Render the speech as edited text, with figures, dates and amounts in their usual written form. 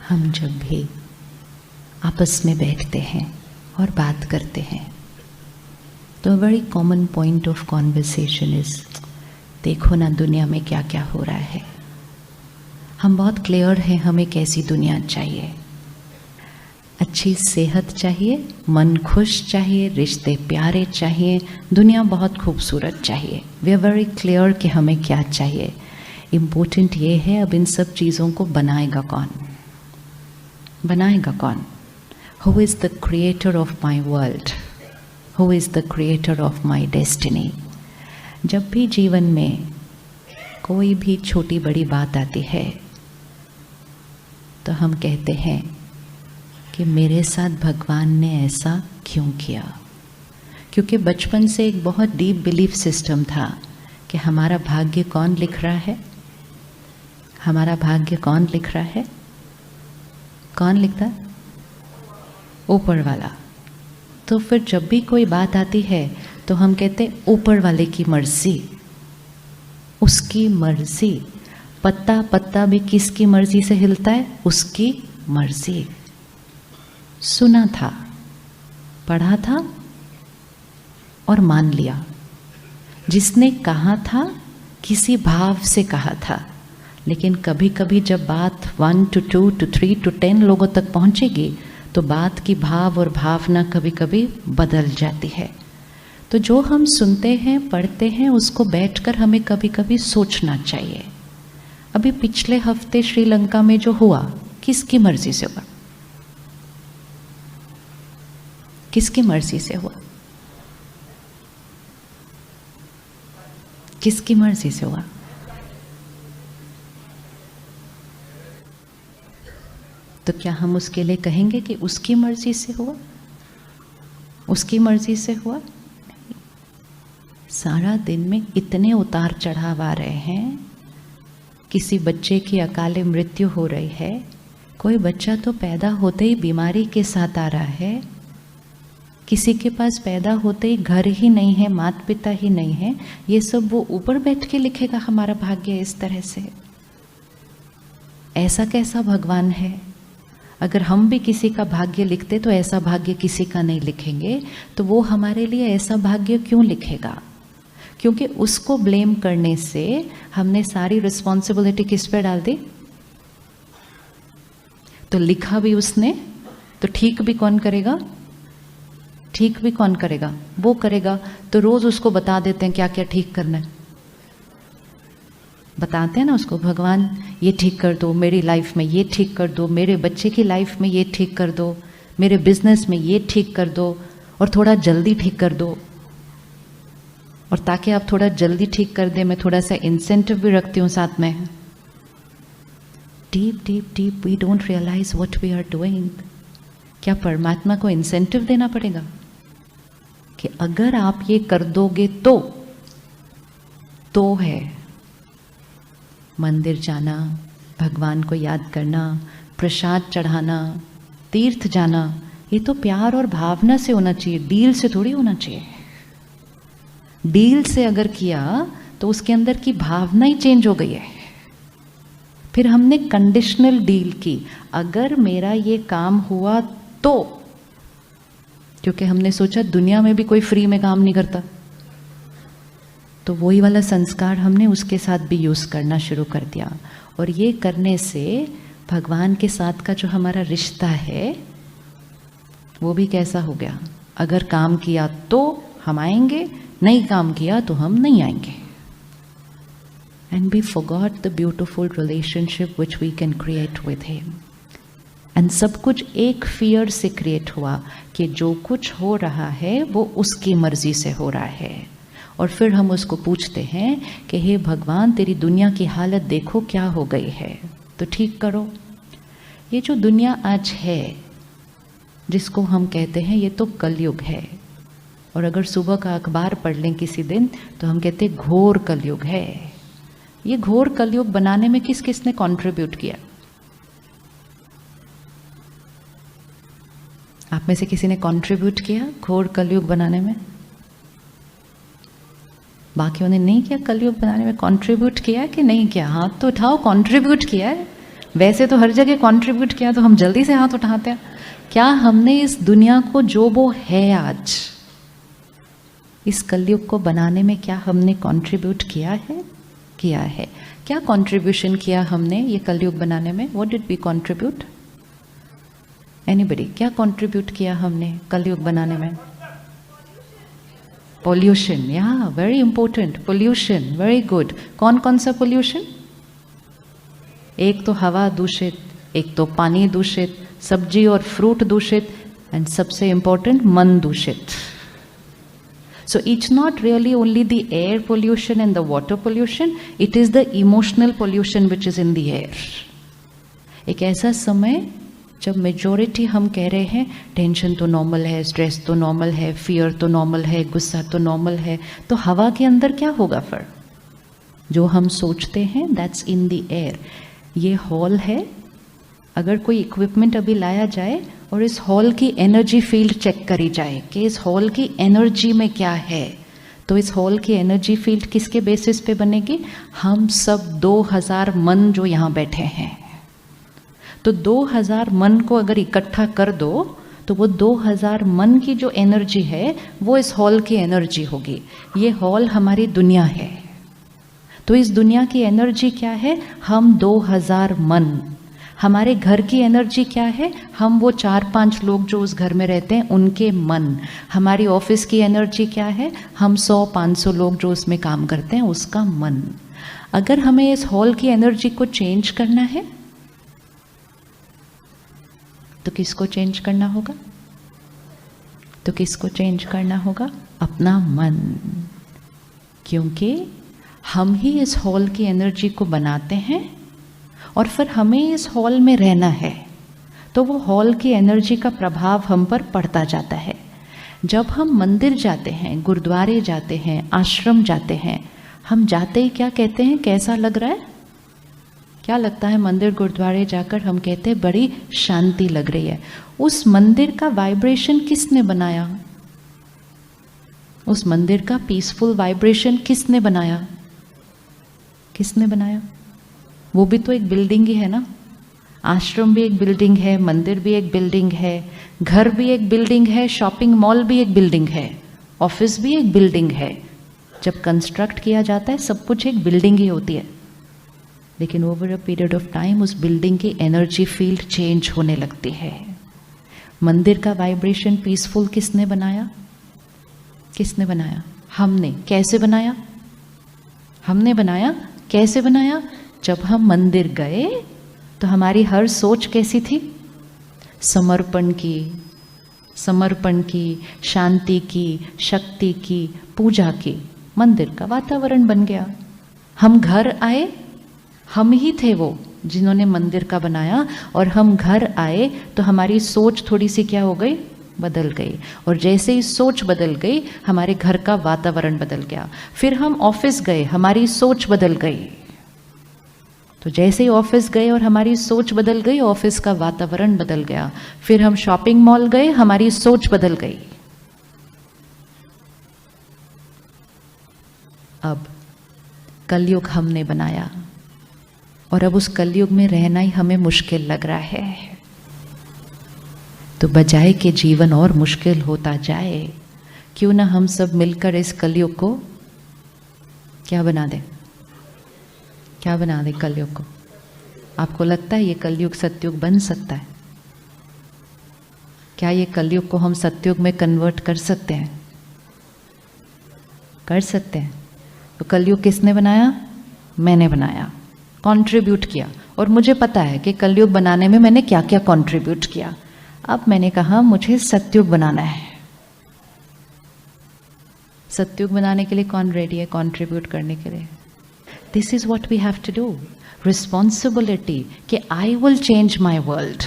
हम जब भी आपस में बैठते हैं और बात करते हैं तो very common point of conversation is, देखो ना दुनिया में क्या क्या हो रहा है। हम बहुत क्लियर हैं हमें कैसी दुनिया चाहिए। अच्छी सेहत चाहिए, मन खुश चाहिए, रिश्ते प्यारे चाहिए, दुनिया बहुत खूबसूरत चाहिए। वी आर वेरी क्लियर कि हमें क्या चाहिए। इम्पोर्टेंट ये है अब इन सब चीज़ों को बनाएगा कौन? बनाएगा कौन? Who is the creator of my world? Who is the creator of my destiny? जब भी जीवन में कोई भी छोटी बड़ी बात आती है तो हम कहते हैं कि मेरे साथ भगवान ने ऐसा क्यों किया? क्योंकि बचपन से एक बहुत डीप बिलीफ सिस्टम था कि हमारा भाग्य कौन लिख रहा है? हमारा भाग्य कौन लिख रहा है? कौन लिखता है? ऊपर वाला। तो फिर जब भी कोई बात आती है तो हम कहते हैं ऊपर वाले की मर्जी, उसकी मर्जी। पत्ता पत्ता भी किसकी मर्जी से हिलता है? उसकी मर्जी। सुना था, पढ़ा था और मान लिया। जिसने कहा था किसी भाव से कहा था, लेकिन कभी कभी जब बात 1 to 2 to 3 to 10 लोगों तक पहुंचेगी तो बात की भाव और भावना कभी कभी बदल जाती है। तो जो हम सुनते हैं पढ़ते हैं उसको बैठकर हमें कभी कभी सोचना चाहिए। अभी पिछले हफ्ते श्रीलंका में जो हुआ किसकी मर्जी से हुआ? किसकी मर्जी से हुआ? किसकी मर्जी से हुआ? तो क्या हम उसके लिए कहेंगे कि उसकी मर्जी से हुआ? उसकी मर्जी से हुआ? नहीं। सारा दिन में इतने उतार चढ़ाव आ रहे हैं। किसी बच्चे की अकाले मृत्यु हो रही है, कोई बच्चा तो पैदा होते ही बीमारी के साथ आ रहा है, किसी के पास पैदा होते ही घर ही नहीं है, माता पिता ही नहीं है। ये सब वो ऊपर बैठ के लिखेगा हमारा भाग्य इस तरह से? ऐसा कैसा भगवान है? अगर हम भी किसी का भाग्य लिखते तो ऐसा भाग्य किसी का नहीं लिखेंगे, तो वो हमारे लिए ऐसा भाग्य क्यों लिखेगा? क्योंकि उसको ब्लेम करने से हमने सारी रिस्पॉन्सिबिलिटी किस पे डाल दी? तो लिखा भी उसने, तो ठीक भी कौन करेगा? ठीक भी कौन करेगा? वो करेगा। तो रोज उसको बता देते हैं क्या क्या ठीक करना है। बताते हैं ना उसको, भगवान ये ठीक कर दो, मेरी लाइफ में ये ठीक कर दो, मेरे बच्चे की लाइफ में ये ठीक कर दो, मेरे बिजनेस में ये ठीक कर दो, और थोड़ा जल्दी ठीक कर दो। और ताकि आप थोड़ा जल्दी ठीक कर दे, मैं थोड़ा सा इंसेंटिव भी रखती हूँ साथ में। Deep deep deep we don't realise what we are doing. क्या परमात्मा को इंसेंटिव देना पड़ेगा कि अगर आप ये कर दोगे तो है मंदिर जाना, भगवान को याद करना, प्रसाद चढ़ाना, तीर्थ जाना, ये तो प्यार और भावना से होना चाहिए, डील से थोड़ी होना चाहिए। डील से अगर किया तो उसके अंदर की भावना ही चेंज हो गई है। फिर हमने कंडीशनल डील की, अगर मेरा ये काम हुआ तो, क्योंकि हमने सोचा दुनिया में भी कोई फ्री में काम नहीं करता, तो वही वाला संस्कार हमने उसके साथ भी यूज़ करना शुरू कर दिया। और ये करने से भगवान के साथ का जो हमारा रिश्ता है वो भी कैसा हो गया? अगर काम किया तो हम आएंगे, नहीं काम किया तो हम नहीं आएंगे। And we forgot the beautiful relationship which we can create with him. And सब कुछ एक फियर से क्रिएट हुआ कि जो कुछ हो रहा है वो उसकी मर्जी से हो रहा है। और फिर हम उसको पूछते हैं कि हे भगवान, तेरी दुनिया की हालत देखो क्या हो गई है, तो ठीक करो। ये जो दुनिया आज है जिसको हम कहते हैं ये तो कलयुग है। और अगर सुबह का अखबार पढ़ लें किसी दिन तो हम कहते हैं घोर कलयुग है। ये घोर कलयुग बनाने में किस किस ने कंट्रीब्यूट किया? आप में से किसी ने कंट्रीब्यूट किया घोर कलयुग बनाने में? बाकियों ने नहीं किया कलयुग बनाने में? कंट्रीब्यूट किया कि नहीं किया? हाथ तो उठाओ, कंट्रीब्यूट किया है। वैसे तो हर जगह कंट्रीब्यूट किया, तो हम जल्दी से हाथ उठाते हैं। क्या हमने इस दुनिया को जो वो है आज, इस कलयुग को बनाने में क्या हमने कंट्रीब्यूट किया है? किया है। क्या कंट्रीब्यूशन किया हमने ये कलयुग बनाने में? What did we contribute? Anybody? क्या कंट्रीब्यूट किया हमने कलयुग बनाने में? पोल्यूशन, या very important. Pollution, very good. कौन कौन सा पोल्यूशन? एक तो हवा दूषित, एक तो पानी दूषित, सब्जी और फ्रूट दूषित, एंड सबसे इंपॉर्टेंट मन दूषित। So it's not really only the air pollution and the water pollution, it is the emotional pollution which is in the air. एक ऐसा समय जब मेजॉरिटी हम कह रहे हैं टेंशन तो नॉर्मल है, स्ट्रेस तो नॉर्मल है, फियर तो नॉर्मल है, गुस्सा तो नॉर्मल है, तो हवा के अंदर क्या होगा फिर? जो हम सोचते हैं दैट्स इन द एयर। ये हॉल है, अगर कोई इक्विपमेंट अभी लाया जाए और इस हॉल की एनर्जी फील्ड चेक करी जाए कि इस हॉल की एनर्जी में क्या है, तो इस हॉल की एनर्जी फील्ड किसके बेसिस पे बनेगी? हम सब 2000 मन जो यहाँ बैठे हैं, तो 2000 मन को अगर इकट्ठा कर दो तो वो 2000 मन की जो एनर्जी है वो इस हॉल की एनर्जी होगी। ये हॉल हमारी दुनिया है, तो इस दुनिया की एनर्जी क्या है? हम 2000 मन। हमारे घर की एनर्जी क्या है? हम वो 4-5 लोग जो उस घर में रहते हैं उनके मन। हमारी ऑफिस की एनर्जी क्या है? हम 100-500 लोग जो उसमें काम करते हैं उसका मन। अगर हमें इस हॉल की एनर्जी को चेंज करना है तो किसको चेंज करना होगा? तो किसको चेंज करना होगा? अपना मन। क्योंकि हम ही इस हॉल की एनर्जी को बनाते हैं और फिर हमें इस हॉल में रहना है, तो वो हॉल की एनर्जी का प्रभाव हम पर पड़ता जाता है। जब हम मंदिर जाते हैं, गुरुद्वारे जाते हैं, आश्रम जाते हैं, हम जाते ही क्या कहते हैं? कैसा लग रहा है? क्या लगता है? मंदिर गुरुद्वारे जाकर हम कहते हैं बड़ी शांति लग रही है। उस मंदिर का वाइब्रेशन किसने बनाया? उस मंदिर का पीसफुल वाइब्रेशन किसने बनाया? किसने बनाया? वो भी तो एक बिल्डिंग ही है ना। आश्रम भी एक बिल्डिंग है, मंदिर भी एक बिल्डिंग है, घर भी एक बिल्डिंग है, शॉपिंग मॉल भी एक बिल्डिंग है, ऑफिस भी एक बिल्डिंग है। जब कंस्ट्रक्ट किया जाता है सब कुछ एक बिल्डिंग ही होती है, लेकिन over a period of time उस बिल्डिंग की एनर्जी फील्ड चेंज होने लगती है। मंदिर का वाइब्रेशन पीसफुल किसने बनाया? किसने बनाया? हमने। कैसे बनाया? हमने बनाया। कैसे बनाया? जब हम मंदिर गए तो हमारी हर सोच कैसी थी? समर्पण की, समर्पण की, शांति की, शक्ति की, पूजा की। मंदिर का वातावरण बन गया। हम घर आए, हम ही थे वो जिन्होंने मंदिर का बनाया, और हम घर आए तो हमारी सोच थोड़ी सी क्या हो गई? बदल गई। और जैसे ही सोच बदल गई हमारे घर का वातावरण बदल गया। फिर हम ऑफिस गए, हमारी सोच बदल गई। तो जैसे ही ऑफिस गए और हमारी सोच बदल गई, ऑफिस का वातावरण बदल गया। फिर हम शॉपिंग मॉल गए, हमारी सोच बदल गई। अब कलयुग हमने बनाया और अब उस कलयुग में रहना ही हमें मुश्किल लग रहा है। तो बजाय कि जीवन और मुश्किल होता जाए, क्यों ना हम सब मिलकर इस कलयुग को क्या बना दें? क्या बना दें कलयुग को? आपको लगता है ये कलयुग सतयुग बन सकता है? क्या ये कलयुग को हम सतयुग में कन्वर्ट कर सकते हैं? कर सकते हैं। तो कलयुग किसने बनाया? मैंने बनाया, कंट्रीब्यूट किया। और मुझे पता है कि कलयुग बनाने में मैंने क्या क्या कंट्रीब्यूट किया। अब मैंने कहा मुझे सतयुग बनाना है। सतयुग बनाने के लिए कौन रेडी है कंट्रीब्यूट करने के लिए? This is what we have to do. Responsibility कि I will change my world.